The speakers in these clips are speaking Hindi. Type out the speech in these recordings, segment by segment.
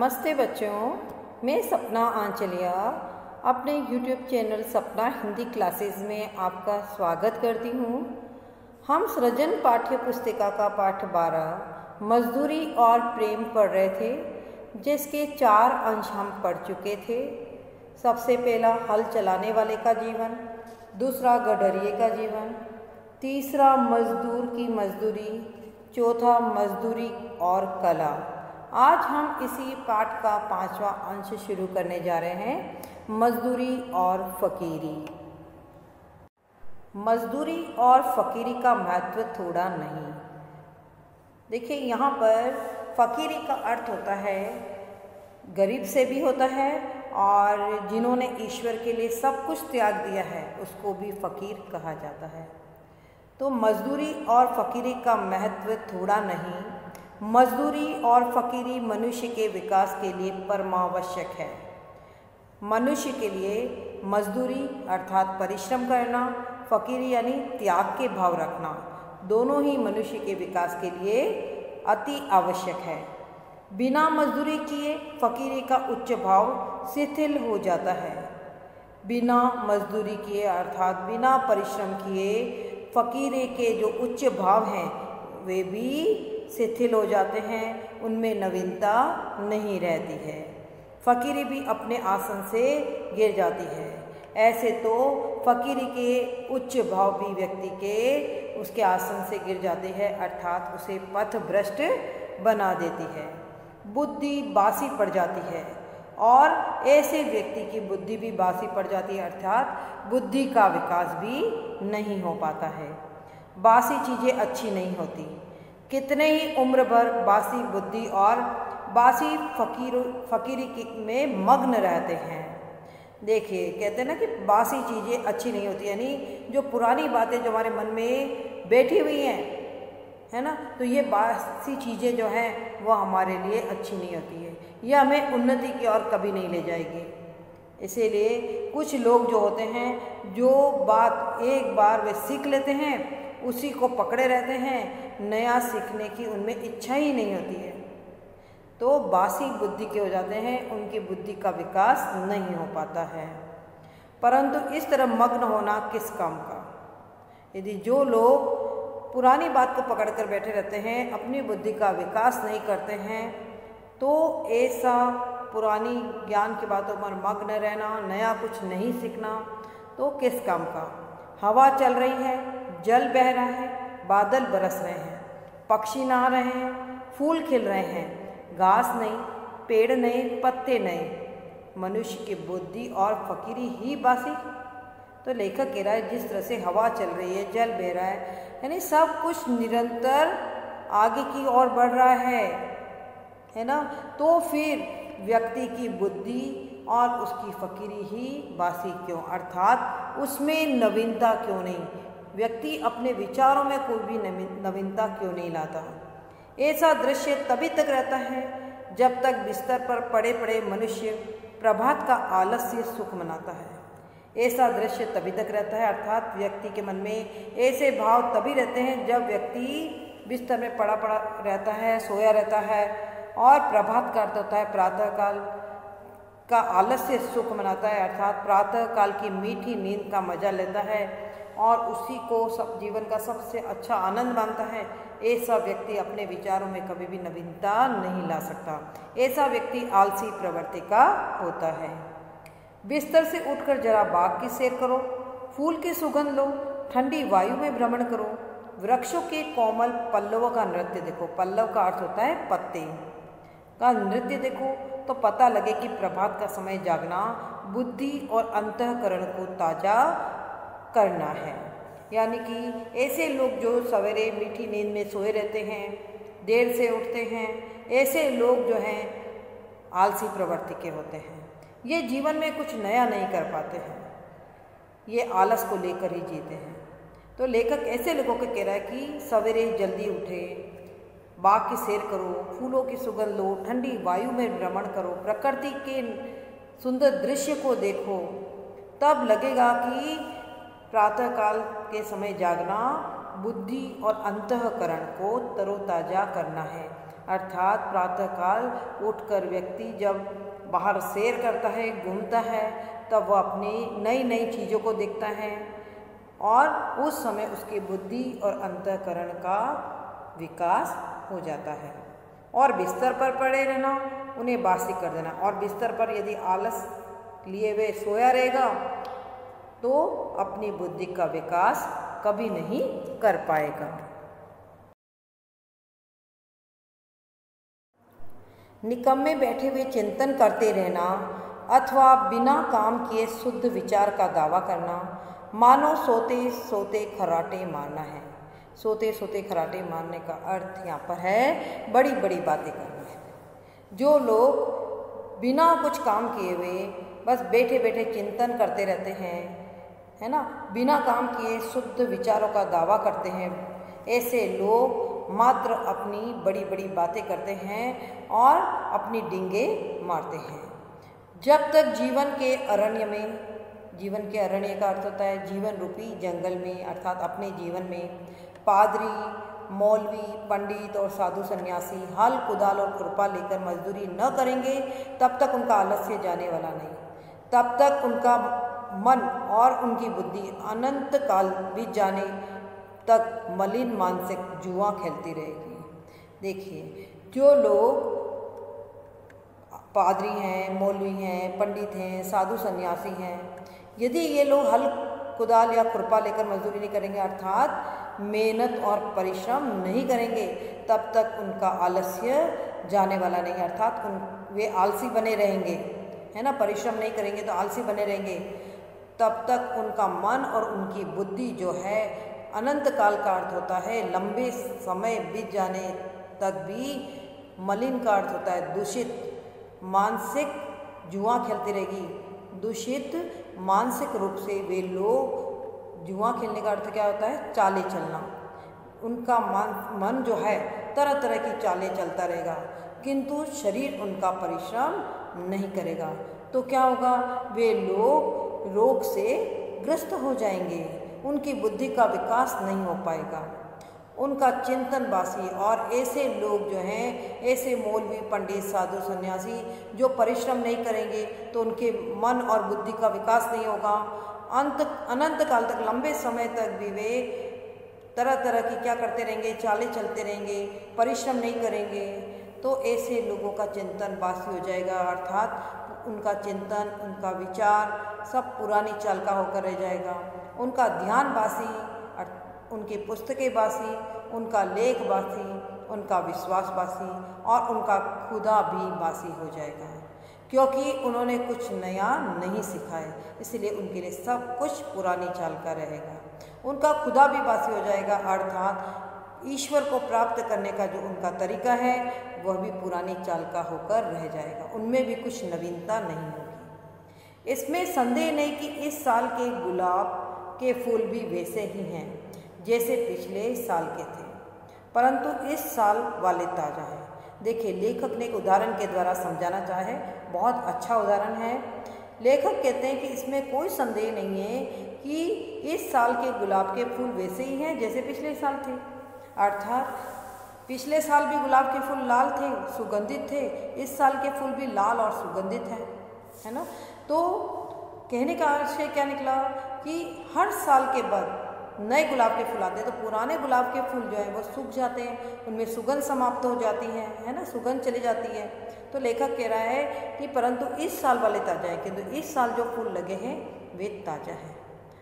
नमस्ते बच्चों, मैं सपना आंचलिया अपने YouTube चैनल सपना हिंदी क्लासेस में आपका स्वागत करती हूँ। हम सृजन पाठ्य पुस्तिका का पाठ 12 मजदूरी और प्रेम पढ़ रहे थे, जिसके 4 अंश हम पढ़ चुके थे। सबसे पहला हल चलाने वाले का जीवन, दूसरा गडरिये का जीवन, तीसरा मजदूर की मजदूरी, चौथा मजदूरी और कला। आज हम इसी पाठ का 5वां अंश शुरू करने जा रहे हैं, मजदूरी और फकीरी। मजदूरी और फकीरी का महत्व थोड़ा नहीं। देखिए, यहाँ पर फकीरी का अर्थ होता है गरीब से भी होता है, और जिन्होंने ईश्वर के लिए सब कुछ त्याग दिया है उसको भी फकीर कहा जाता है। तो मजदूरी और फकीरी का महत्व थोड़ा नहीं। मजदूरी और फकीरी मनुष्य के विकास के लिए परमावश्यक है। मनुष्य के लिए मजदूरी अर्थात परिश्रम करना, फकीरी यानी त्याग के भाव रखना, दोनों ही मनुष्य के विकास के लिए अति आवश्यक है। बिना मजदूरी किए फकीरी का उच्च भाव शिथिल हो जाता है। बिना मजदूरी किए अर्थात बिना परिश्रम किए फकीरी के जो उच्च भाव हैं वे भी शिथिल हो जाते हैं, उनमें नवीनता नहीं रहती है। फकीरी भी अपने आसन से गिर जाती है। ऐसे तो फकीरी के उच्च भाव भी व्यक्ति के उसके आसन से गिर जाते हैं, अर्थात उसे पथभ्रष्ट बना देती है। बुद्धि बासी पड़ जाती है, और ऐसे व्यक्ति की बुद्धि भी बासी पड़ जाती है, अर्थात बुद्धि का विकास भी नहीं हो पाता है। बासी चीज़ें अच्छी नहीं होती। कितने ही उम्र भर बासी बुद्धि और बासी फकीरी में मग्न रहते हैं। देखिए, कहते हैं ना कि बासी चीज़ें अच्छी नहीं होती, यानी जो पुरानी बातें जो हमारे मन में बैठी हुई हैं, है ना, तो ये बासी चीज़ें जो हैं वो हमारे लिए अच्छी नहीं होती है। यह हमें उन्नति की ओर कभी नहीं ले जाएगी। इसीलिए कुछ लोग जो होते हैं, जो बात एक बार वे सीख लेते हैं उसी को पकड़े रहते हैं, नया सीखने की उनमें इच्छा ही नहीं होती है, तो बासी बुद्धि के हो जाते हैं, उनकी बुद्धि का विकास नहीं हो पाता है। परंतु इस तरह मग्न होना किस काम का? यदि जो लोग पुरानी बात को पकड़ कर बैठे रहते हैं, अपनी बुद्धि का विकास नहीं करते हैं, तो ऐसा पुरानी ज्ञान की बातों पर मग्न रहना, नया कुछ नहीं सीखना, तो किस काम का? हवा चल रही है, जल बह रहा है, बादल बरस रहे हैं, पक्षी नहा रहे हैं, फूल खिल रहे हैं, घास नहीं, पेड़ नहीं, पत्ते नहीं, मनुष्य की बुद्धि और फकीरी ही बासी। तो लेखक कह रहा है, जिस तरह से हवा चल रही है, जल बह रहा है, यानी सब कुछ निरंतर आगे की ओर बढ़ रहा है ना, तो फिर व्यक्ति की बुद्धि और उसकी फकीरी ही बासी क्यों, अर्थात उसमें नवीनता क्यों नहीं? व्यक्ति अपने विचारों में कोई भी नवीनता क्यों नहीं लाता? ऐसा दृश्य तभी तक रहता है जब तक बिस्तर पर पड़े पड़े मनुष्य प्रभात का आलस्य सुख मनाता है। ऐसा दृश्य तभी तक रहता है, अर्थात व्यक्ति के मन में ऐसे भाव तभी रहते हैं जब व्यक्ति बिस्तर में पड़ा पड़ा रहता है, सोया रहता है, और प्रभात का अर्थ होता है प्रातःकाल का आलस्य सुख मनाता है, अर्थात प्रातःकाल की मीठी नींद का मजा लेता है और उसी को सब जीवन का सबसे अच्छा आनंद मानता है। ऐसा व्यक्ति अपने विचारों में कभी भी नवीनता नहीं ला सकता। ऐसा व्यक्ति आलसी प्रवृत्ति का होता है। बिस्तर से उठकर जरा बाग की सैर करो, फूल की सुगंध लो, ठंडी वायु में भ्रमण करो, वृक्षों के कोमल पल्लवों का नृत्य देखो। पल्लव का अर्थ होता है पत्ते का नृत्य देखो, तो पता लगे कि प्रभात का समय जागना बुद्धि और अंतःकरण को ताजा करना है। यानी कि ऐसे लोग जो सवेरे मीठी नींद में सोए रहते हैं, देर से उठते हैं, ऐसे लोग जो हैं आलसी प्रवृत्ति के होते हैं। ये जीवन में कुछ नया नहीं कर पाते हैं, ये आलस को लेकर ही जीते हैं। तो लेखक ऐसे लोगों को कह रहा है कि सवेरे जल्दी उठे, बाग की सैर करो, फूलों की सुगंध लो, ठंडी वायु में भ्रमण करो, प्रकृति के सुंदर दृश्य को देखो, तब लगेगा कि प्रातःकाल के समय जागना बुद्धि और अंतःकरण को तरोताजा करना है। अर्थात प्रातःकाल उठकर व्यक्ति जब बाहर सैर करता है, घूमता है, तब वह अपनी नई नई चीज़ों को देखता है और उस समय उसकी बुद्धि और अंतःकरण का विकास हो जाता है। और बिस्तर पर पड़े रहना, उन्हें बासी कर देना, और बिस्तर पर यदि आलस लिए हुए सोया रहेगा तो अपनी बुद्धि का विकास कभी नहीं कर पाएगा। निकम्मे बैठे हुए चिंतन करते रहना अथवा बिना काम किए शुद्ध विचार का दावा करना मानो सोते सोते खर्राटे मारना है। सोते सोते खर्राटे मारने का अर्थ यहाँ पर है बड़ी बड़ी बातें करना है। जो लोग बिना कुछ काम किए हुए बस बैठे बैठे चिंतन करते रहते हैं, है ना, बिना काम किए शुद्ध विचारों का दावा करते हैं, ऐसे लोग मात्र अपनी बड़ी बड़ी बातें करते हैं और अपनी डींगे मारते हैं। जब तक जीवन के अरण्य में, जीवन के अरण्य का अर्थ होता है जीवन रूपी जंगल में, अर्थात अपने जीवन में पादरी, मौलवी, पंडित और साधु सन्यासी हल, कुदाल और खुरपा लेकर मजदूरी न करेंगे तब तक उनका आलस्य जाने वाला नहीं। तब तक उनका मन और उनकी बुद्धि अनंत काल बीत जाने तक मलिन मानसिक जुआ खेलती रहेगी। देखिए, जो लोग पादरी हैं, मौलवी हैं, पंडित हैं, साधु सन्यासी हैं, यदि ये लोग हल, कुदाल या खुरपा लेकर मजदूरी नहीं करेंगे, अर्थात मेहनत और परिश्रम नहीं करेंगे, तब तक उनका आलस्य जाने वाला नहीं, अर्थात वे आलसी बने रहेंगे, है ना, परिश्रम नहीं करेंगे तो आलसी बने रहेंगे। तब तक उनका मन और उनकी बुद्धि जो है, अनंत काल का अर्थ होता है लंबे समय बीत जाने तक भी, मलिन का अर्थ होता है दूषित, मानसिक जुआ खेलती रहेगी। दूषित मानसिक रूप से वे लोग, जुआ खेलने का अर्थ क्या होता है, चालें चलना। उनका मन जो है तरह तरह की चालें चलता रहेगा, किंतु शरीर उनका परिश्रम नहीं करेगा। तो क्या होगा, वे लोग रोग से ग्रस्त हो जाएंगे, उनकी बुद्धि का विकास नहीं हो पाएगा, उनका चिंतन बासी। और ऐसे लोग जो हैं, ऐसे मौलवी, पंडित, साधु, सन्यासी जो परिश्रम नहीं करेंगे तो उनके मन और बुद्धि का विकास नहीं होगा। अनंत काल तक, लंबे समय तक भी वे तरह तरह की क्या करते रहेंगे, चालें चलते रहेंगे, परिश्रम नहीं करेंगे। तो ऐसे लोगों का चिंतन बासी हो जाएगा, अर्थात उनका चिंतन, उनका विचार सब पुरानी चाल का होकर रह जाएगा। उनका ध्यान बासी, उनकी पुस्तकें बासी, उनका लेख बासी, उनका विश्वास बासी और उनका खुदा भी बासी हो जाएगा, क्योंकि उन्होंने कुछ नया नहीं सीखा है, इसलिए उनके लिए सब कुछ पुरानी चाल का रहेगा। उनका खुदा भी बासी हो जाएगा, अर्थात ईश्वर को प्राप्त करने का जो उनका तरीका है वह भी पुरानी चाल का होकर रह जाएगा, उनमें भी कुछ नवीनता नहीं होगी। इसमें संदेह नहीं कि इस साल के गुलाब के फूल भी वैसे ही हैं जैसे पिछले साल के थे, परंतु इस साल वाले ताज़ा हैं। देखिए, लेखक ने एक उदाहरण के द्वारा समझाना चाहे, बहुत अच्छा उदाहरण है। लेखक कहते हैं कि इसमें कोई संदेह नहीं है कि इस साल के गुलाब के फूल वैसे ही हैं जैसे पिछले साल थे, अर्थात पिछले साल भी गुलाब के फूल लाल थे, सुगंधित थे, इस साल के फूल भी लाल और सुगंधित हैं, है ना। तो कहने का आशय क्या निकला कि हर साल के बाद नए गुलाब के फूल आते हैं, तो पुराने गुलाब के फूल जो हैं वो सूख जाते हैं, उनमें सुगंध समाप्त हो जाती है ना, सुगंध चली जाती है। तो लेखक कह रहा है कि परंतु इस साल वाले ताज़ा हैं, किंतु इस साल जो फूल लगे हैं वे ताज़ा हैं।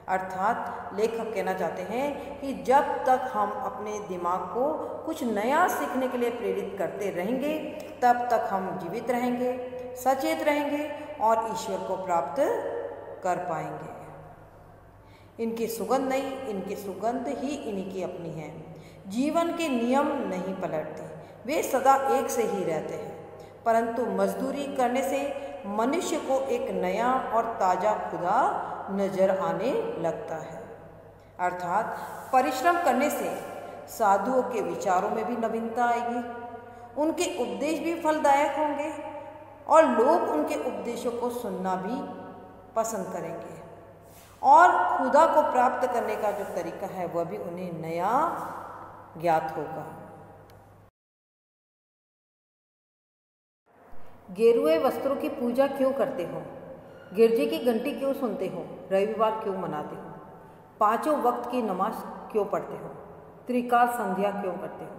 अर्थात लेखक कहना चाहते हैं कि जब तक हम अपने दिमाग को कुछ नया सीखने के लिए प्रेरित करते रहेंगे, तब तक हम जीवित रहेंगे, सचेत रहेंगे और ईश्वर को प्राप्त कर पाएंगे। इनकी सुगंध नहीं, इनकी सुगंध ही इनकी अपनी है। जीवन के नियम नहीं पलटते, वे सदा एक से ही रहते हैं, परंतु मजदूरी करने से मनुष्य को एक नया और ताज़ा खुदा नजर आने लगता है। अर्थात परिश्रम करने से साधुओं के विचारों में भी नवीनता आएगी, उनके उपदेश भी फलदायक होंगे और लोग उनके उपदेशों को सुनना भी पसंद करेंगे, और खुदा को प्राप्त करने का जो तरीका है वह भी उन्हें नया ज्ञात होगा। गेरुए वस्त्रों की पूजा क्यों करते हो? गिरजे की घंटी क्यों सुनते हो? रविवार क्यों मनाते हो? पांचों वक्त की नमाज क्यों पढ़ते हो? त्रिकाल संध्या क्यों करते हो?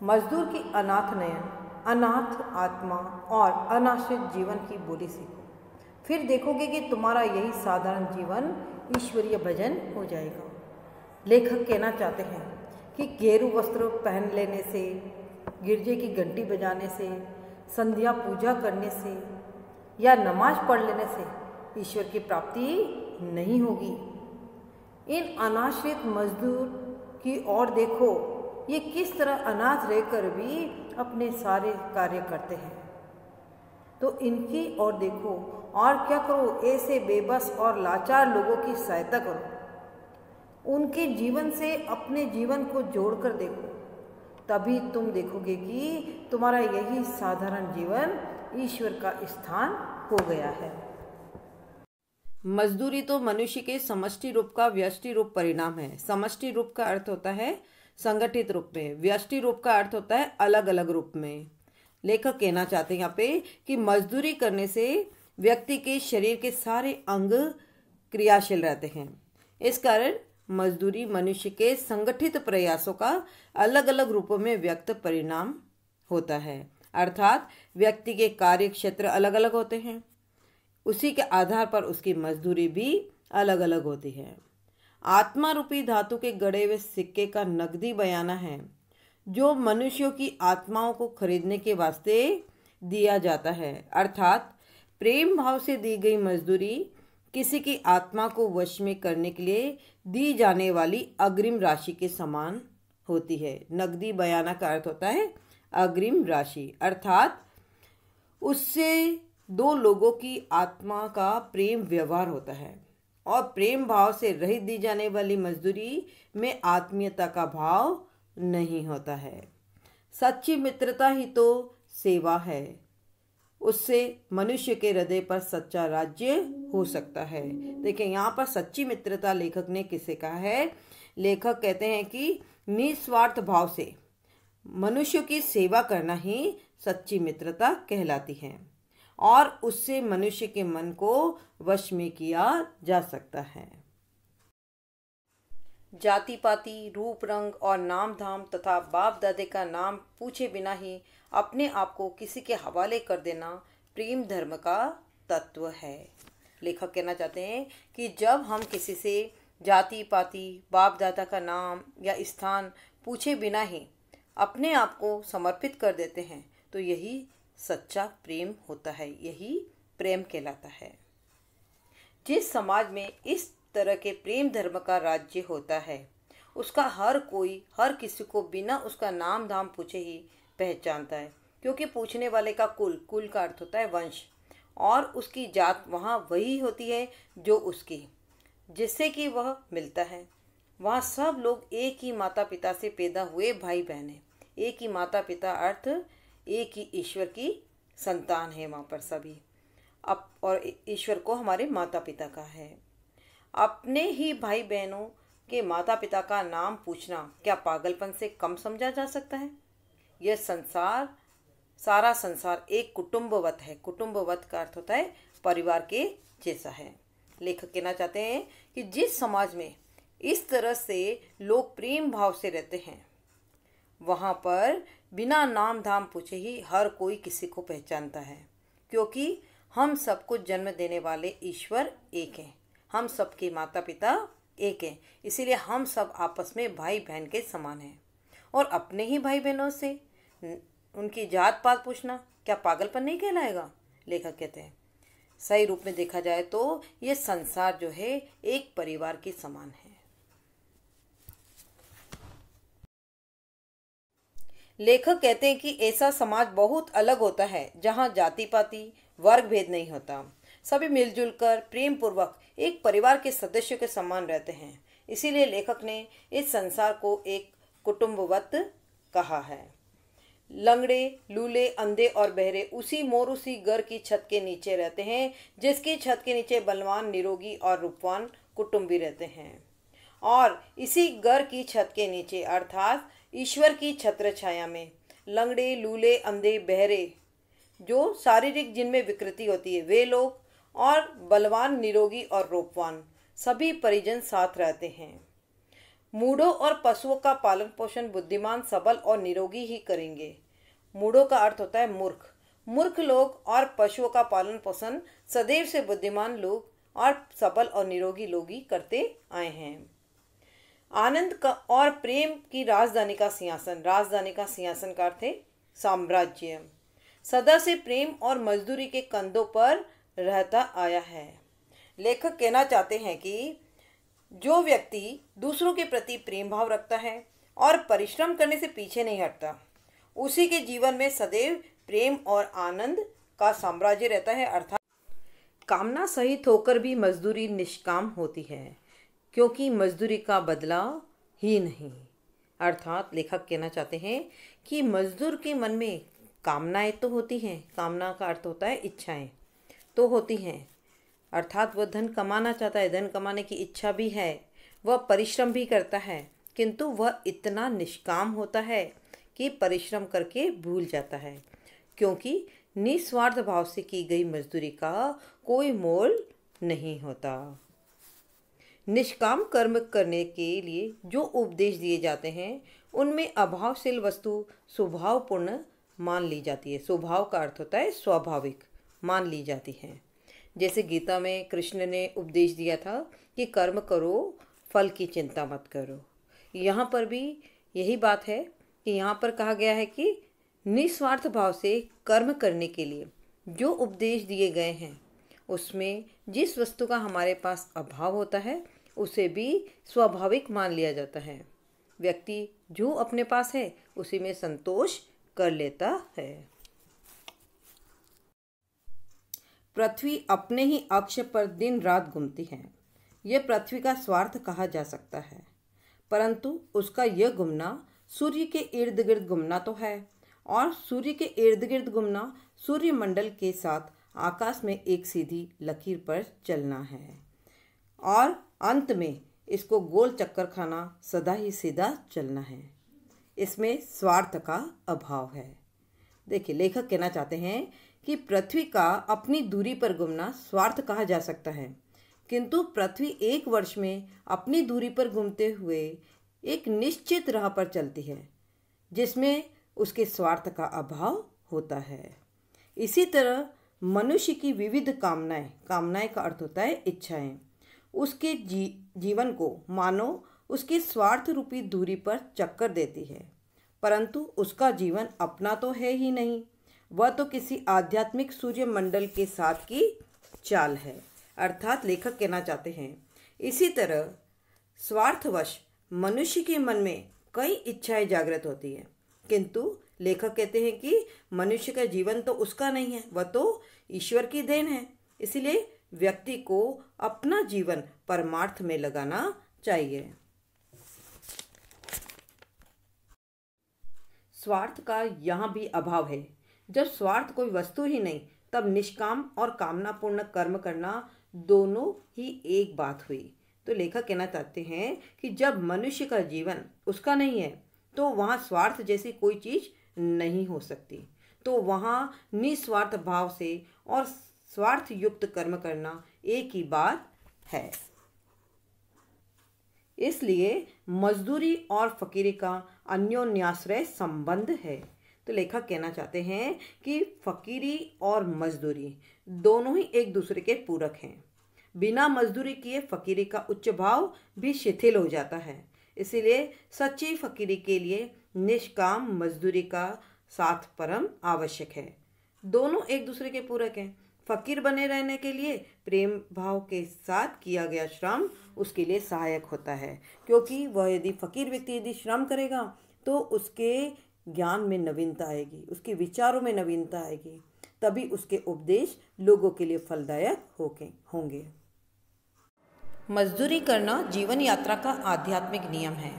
मजदूर की अनाथ नयन, अनाथ आत्मा और अनाश्रित जीवन की बोली सीखो। फिर देखोगे कि तुम्हारा यही साधारण जीवन ईश्वरीय भजन हो जाएगा। लेखक कहना चाहते हैं कि गेरू वस्त्र पहन लेने से, गिरजे की घंटी बजाने से, संध्या पूजा करने से या नमाज पढ़ लेने से ईश्वर की प्राप्ति नहीं होगी। इन अनाश्रित मजदूर की ओर देखो, ये किस तरह अनाथ रहकर भी अपने सारे कार्य करते हैं। तो इनकी ओर देखो और क्या करो, ऐसे बेबस और लाचार लोगों की सहायता करो। उनके जीवन से अपने जीवन को जोड़कर देखो, तभी तुम देखोगे कि तुम्हारा यही साधारण जीवन ईश्वर का स्थान हो गया है। मजदूरी तो मनुष्य के समष्टि रूप का व्यष्टि रूप परिणाम है। समष्टि रूप का अर्थ होता है संगठित रूप में, व्यष्टि रूप का अर्थ होता है अलग अलग रूप में। लेखक कहना चाहते हैं यहाँ पे कि मजदूरी करने से व्यक्ति के शरीर के सारे अंग क्रियाशील रहते हैं। इस कारण मजदूरी मनुष्य के संगठित प्रयासों का अलग अलग रूपों में व्यक्त परिणाम होता है। अर्थात व्यक्ति के कार्य क्षेत्र अलग अलग होते हैं, उसी के आधार पर उसकी मजदूरी भी अलग अलग होती है। आत्मा रूपी धातु के गढ़े हुए सिक्के का नकदी बयाना है जो मनुष्यों की आत्माओं को खरीदने के वास्ते दिया जाता है। अर्थात प्रेम भाव से दी गई मजदूरी किसी की आत्मा को वश में करने के लिए दी जाने वाली अग्रिम राशि के समान होती है। नकदी बयाना का अर्थ होता है अग्रिम राशि, अर्थात उससे दो लोगों की आत्मा का प्रेम व्यवहार होता है। और प्रेम भाव से रहित दी जाने वाली मजदूरी में आत्मीयता का भाव नहीं होता है। सच्ची मित्रता ही तो सेवा है, उससे मनुष्य के हृदय पर सच्चा राज्य हो सकता है। देखिए यहाँ पर सच्ची मित्रता लेखक ने किसे कहा है? लेखक कहते हैं कि निस्वार्थ भाव से मनुष्य की सेवा करना ही सच्ची मित्रता कहलाती है और उससे मनुष्य के मन को वश में किया जा सकता है। जाति पाति, रूप रंग और नाम धाम तथा बाप दादे का नाम पूछे बिना ही अपने आप को किसी के हवाले कर देना प्रेम धर्म का तत्व है। लेखक कहना चाहते हैं कि जब हम किसी से जाति पाति, बाप दादा का नाम या स्थान पूछे बिना ही अपने आप को समर्पित कर देते हैं तो यही सच्चा प्रेम होता है, यही प्रेम कहलाता है। जिस समाज में इस तरह के प्रेम धर्म का राज्य होता है उसका हर कोई हर किसी को बिना उसका नाम धाम पूछे ही पहचानता है, क्योंकि पूछने वाले का कुल का अर्थ होता है वंश, और उसकी जात वहाँ वही होती है जो उसकी जिससे कि वह मिलता है। वहाँ सब लोग एक ही माता पिता से पैदा हुए भाई बहन हैं। एक ही माता पिता अर्थ एक ही ईश्वर की संतान है वहाँ पर सभी। अब और ईश्वर को हमारे माता पिता का है। अपने ही भाई बहनों के माता पिता का नाम पूछना क्या पागलपन से कम समझा जा सकता है? यह संसार, सारा संसार एक कुटुंबवत है। कुटुंबवत का अर्थ होता है परिवार के जैसा है। लेखक कहना चाहते हैं कि जिस समाज में इस तरह से लोग प्रेम भाव से रहते हैं वहाँ पर बिना नाम धाम पूछे ही हर कोई किसी को पहचानता है, क्योंकि हम सबको जन्म देने वाले ईश्वर एक हैं। हम सबके माता पिता एक हैं, इसीलिए हम सब आपस में भाई बहन के समान हैं। और अपने ही भाई बहनों से उनकी जात पात पूछना क्या पागलपन नहीं कहलाएगा? लेखक कहते हैं सही रूप में देखा जाए तो ये संसार जो है एक परिवार के समान है। लेखक कहते हैं कि ऐसा समाज बहुत अलग होता है जहाँ जाति पाति वर्ग भेद नहीं होता, सभी मिलजुल कर प्रेम पूर्वक एक परिवार के सदस्यों के समान रहते हैं। इसीलिए लेखक ने इस संसार को एक कुटुंबवत कहा है। लंगड़े, लूले, अंधे और बहरे उसी मोर उसी घर की छत के नीचे रहते हैं, जिसकी छत के नीचे बलवान, निरोगी और रूपवान कुटुंबी रहते हैं। और इसी घर की छत के नीचे अर्थात ईश्वर की छत्र छाया में लंगड़े, लूले, अंधे, बहरे जो शारीरिक जिनमें विकृति होती है वे लोग, और बलवान, निरोगी और रूपवान सभी परिजन साथ रहते हैं। मूढ़ों और पशुओं का पालन पोषण बुद्धिमान, सबल और निरोगी ही करेंगे। मूढ़ों का अर्थ होता है मूर्ख। मूर्ख लोग और पशुओं का पालन पोषण सदैव से बुद्धिमान लोग और सबल और निरोगी लोग ही करते आए हैं। आनंद का और प्रेम की राजधानी का सिंहासन, राजधानी का सिंहासन का अर्थ है साम्राज्य, सदा से प्रेम और मजदूरी के कंधों पर रहता आया है। लेखक कहना चाहते हैं कि जो व्यक्ति दूसरों के प्रति प्रेम भाव रखता है और परिश्रम करने से पीछे नहीं हटता, उसी के जीवन में सदैव प्रेम और आनंद का साम्राज्य रहता है। अर्थात कामना सहित होकर भी मजदूरी निष्काम होती है, क्योंकि मजदूरी का बदला ही नहीं। अर्थात लेखक कहना चाहते हैं कि मजदूर के मन में कामनाएं तो होती हैं, कामना का अर्थ होता है इच्छाएं तो होती हैं, अर्थात वह धन कमाना चाहता है, धन कमाने की इच्छा भी है, वह परिश्रम भी करता है, किंतु वह इतना निष्काम होता है कि परिश्रम करके भूल जाता है, क्योंकि निस्वार्थ भाव से की गई मजदूरी का कोई मोल नहीं होता। निष्काम कर्म करने के लिए जो उपदेश दिए जाते हैं उनमें अभावशील वस्तु स्वभावपूर्ण मान ली जाती है। स्वभाव का अर्थ होता है स्वाभाविक, मान ली जाती है। जैसे गीता में कृष्ण ने उपदेश दिया था कि कर्म करो, फल की चिंता मत करो। यहाँ पर भी यही बात है कि यहाँ पर कहा गया है कि निस्वार्थ भाव से कर्म करने के लिए जो उपदेश दिए गए हैं उसमें जिस वस्तु का हमारे पास अभाव होता है उसे भी स्वाभाविक मान लिया जाता है। व्यक्ति जो अपने पास है उसी में संतोष कर लेता है। पृथ्वी अपने ही अक्ष पर दिन रात घूमती है। यह पृथ्वी का स्वार्थ कहा जा सकता है, परंतु उसका यह घूमना सूर्य के इर्द गिर्द घूमना तो है, और सूर्य के इर्द गिर्द घूमना सूर्यमंडल के साथ आकाश में एक सीधी लकीर पर चलना है, और अंत में इसको गोल चक्कर खाना, सदा ही सीधा चलना है। इसमें स्वार्थ का अभाव है। देखिए, लेखक कहना चाहते हैं कि पृथ्वी का अपनी दूरी पर घूमना स्वार्थ कहा जा सकता है, किंतु पृथ्वी एक वर्ष में अपनी दूरी पर घूमते हुए एक निश्चित राह पर चलती है जिसमें उसके स्वार्थ का अभाव होता है। इसी तरह मनुष्य की विविध कामनाएं, कामनाएं का अर्थ होता है इच्छाएं, उसके जीवन को मानो उसके स्वार्थ रूपी दूरी पर चक्कर देती है, परंतु उसका जीवन अपना तो है ही नहीं, वह तो किसी आध्यात्मिक सूर्य मंडल के साथ की चाल है। अर्थात लेखक कहना चाहते हैं इसी तरह स्वार्थवश मनुष्य के मन में कई इच्छाएं जागृत होती हैं, किंतु लेखक कहते हैं कि मनुष्य का जीवन तो उसका नहीं है, वह तो ईश्वर की देन है। इसलिए व्यक्ति को अपना जीवन परमार्थ में लगाना चाहिए। स्वार्थ का यहाँ भी अभाव है। जब स्वार्थ कोई वस्तु ही नहीं, तब निष्काम और कामनापूर्ण कर्म करना दोनों ही एक बात हुई। तो लेखक कहना चाहते हैं कि जब मनुष्य का जीवन उसका नहीं है तो वहाँ स्वार्थ जैसी कोई चीज नहीं हो सकती, तो वहाँ निस्वार्थ भाव से और स्वार्थ युक्त कर्म करना एक ही बात है। इसलिए मजदूरी और फकीरी का अन्योन्याश्रय संबंध है। तो लेखक कहना चाहते हैं कि फकीरी और मजदूरी दोनों ही एक दूसरे के पूरक हैं। बिना मजदूरी किए फकीरी का उच्च भाव भी शिथिल हो जाता है। इसीलिए सच्ची फकीरी के लिए निष्काम मजदूरी का साथ परम आवश्यक है। दोनों एक दूसरे के पूरक हैं। फकीर बने रहने के लिए प्रेम भाव के साथ किया गया श्रम उसके लिए सहायक होता है, क्योंकि वह यदि फकीर व्यक्ति यदि श्रम करेगा तो उसके ज्ञान में नवीनता आएगी, उसके विचारों में नवीनता आएगी, तभी उसके उपदेश लोगों के लिए फलदायक होंगे। मजदूरी करना जीवन यात्रा का आध्यात्मिक नियम है।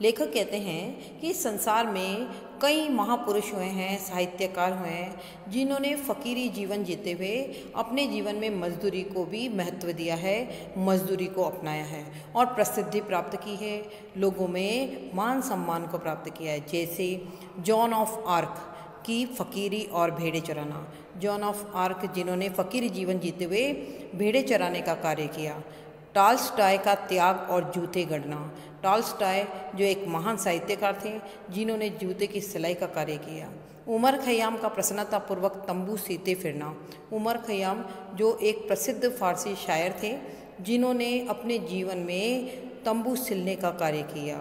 लेखक कहते हैं कि संसार में कई महापुरुष हुए हैं, साहित्यकार हुए हैं, जिन्होंने फकीरी जीवन जीते हुए अपने जीवन में मजदूरी को भी महत्व दिया है, मजदूरी को अपनाया है और प्रसिद्धि प्राप्त की है, लोगों में मान सम्मान को प्राप्त किया है। जैसे जॉन ऑफ आर्क की फ़कीरी और भेड़े चराना। जॉन ऑफ आर्क, जिन्होंने फ़कीरी जीवन जीते हुए भेड़े चराने का कार्य किया। टॉल्स्टॉय का त्याग और जूते गढ़ना। टॉल्स्टॉय जो एक महान साहित्यकार थे जिन्होंने जूते की सिलाई का कार्य किया। उमर खयाम का प्रसन्नतापूर्वक तंबू सीते फिरना। उमर खयाम जो एक प्रसिद्ध फारसी शायर थे जिन्होंने अपने जीवन में तंबू सिलने का कार्य किया।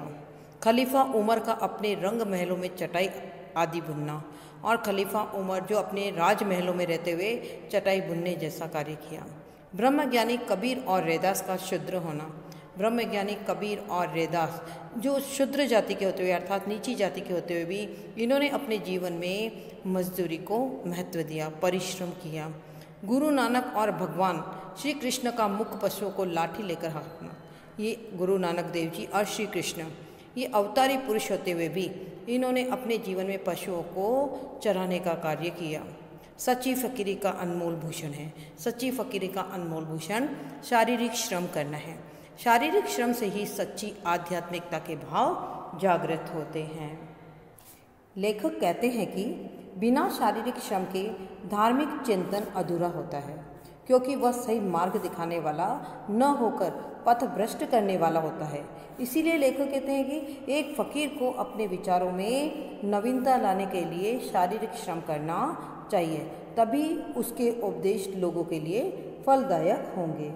खलीफा उमर का अपने रंग महलों में चटाई आदि बुनना। और खलीफा उमर जो अपने राजमहलों में रहते हुए चटाई बुनने जैसा कार्य किया। ब्रह्मज्ञानी कबीर और रैदास का शूद्र होना। ब्रह्मज्ञानी कबीर और रैदास जो शूद्र जाति के होते हुए अर्थात नीची जाति के होते हुए भी इन्होंने अपने जीवन में मजदूरी को महत्व दिया, परिश्रम किया। गुरु नानक और भगवान श्री कृष्ण का मुख पशुओं को लाठी लेकर हाँकना। ये गुरु नानक देव जी और श्री कृष्ण ये अवतारी पुरुष होते हुए भी इन्होंने अपने जीवन में पशुओं को चराने का कार्य किया। सच्ची फ़कीरी का अनमोल भूषण है। सच्ची फ़कीरी का अनमोल भूषण शारीरिक श्रम करना है। शारीरिक श्रम से ही सच्ची आध्यात्मिकता के भाव जागृत होते हैं। लेखक कहते हैं कि बिना शारीरिक श्रम के धार्मिक चिंतन अधूरा होता है, क्योंकि वह सही मार्ग दिखाने वाला न होकर पथ भ्रष्ट करने वाला होता है। इसीलिए लेखक कहते हैं कि एक फ़कीर को अपने विचारों में नवीनता लाने के लिए शारीरिक श्रम करना चाहिए, तभी उसके उपदेश लोगों के लिए फलदायक होंगे।